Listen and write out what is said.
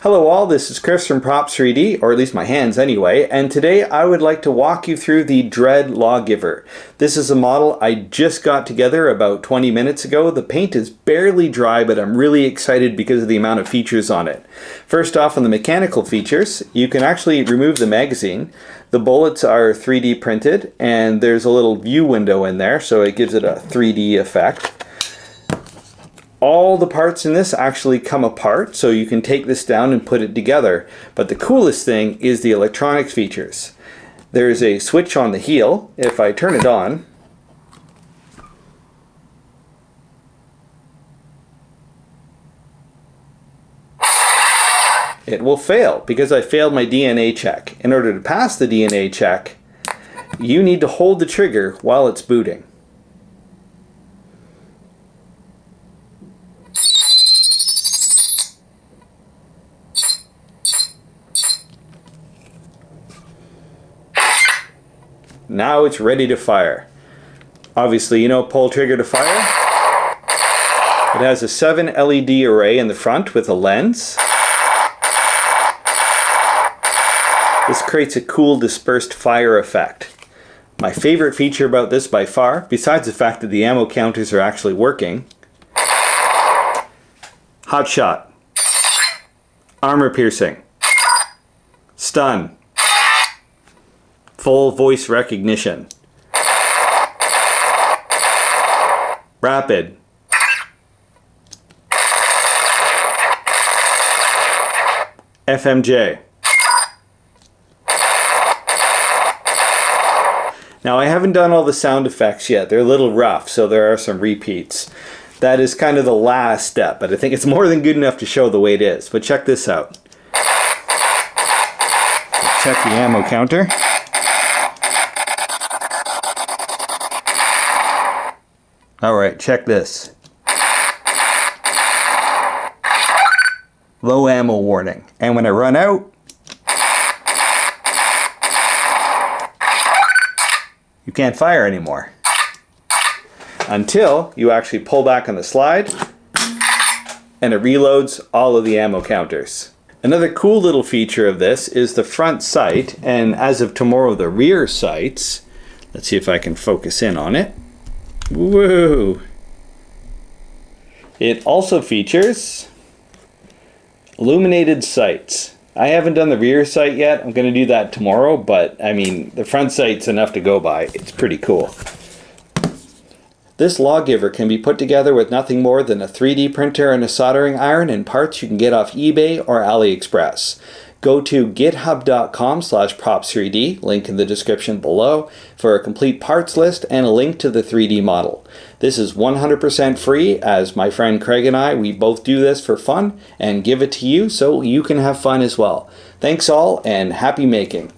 Hello all, this is Chris from Props 3D, or at least my hands anyway, and today I would like to walk you through the Dredd Lawgiver. This is a model I just got together about 20 minutes ago. The paint is barely dry, but I'm really excited because of the amount of features on it. First off, on the mechanical features, you can actually remove the magazine. The bullets are 3D printed, and there's a little view window in there, so it gives it a 3D effect. All the parts in this actually come apart, so you can take this down and put it together. But the coolest thing is the electronics features. There's a switch on the heel. If I turn it on, it will fail because I failed my DNA check. In order to pass the DNA check, you need to hold the trigger while it's booting. Now it's ready to fire. Obviously, you know, pull trigger to fire. It has a 7 LED array in the front with a lens. This creates a cool dispersed fire effect. My favorite feature about this by far, besides the fact that the ammo counters are actually working, Hotshot, armor piercing, stun, full voice recognition, rapid, FMJ. Now I haven't done all the sound effects yet. They're a little rough, so there are some repeats. That is kind of the last step, but I think it's more than good enough to show the way it is. But check this out. Check the ammo counter. Alright, check this. Low ammo warning. And when I run out, you can't fire anymore. Until you actually pull back on the slide and it reloads all of the ammo counters. Another cool little feature of this is the front sight, and as of tomorrow the rear sights. Let's see if I can focus in on it. Woo! It also features illuminated sights. I haven't done the rear sight yet. I'm going to do that tomorrow, but I mean, the front sight's enough to go by. It's pretty cool. This Lawgiver can be put together with nothing more than a 3D printer and a soldering iron and parts you can get off eBay or AliExpress. Go to github.com/props3d, link in the description below, for a complete parts list and a link to the 3D model. This is 100% free, as my friend Craig and we both do this for fun and give it to you so you can have fun as well. Thanks all, and happy making.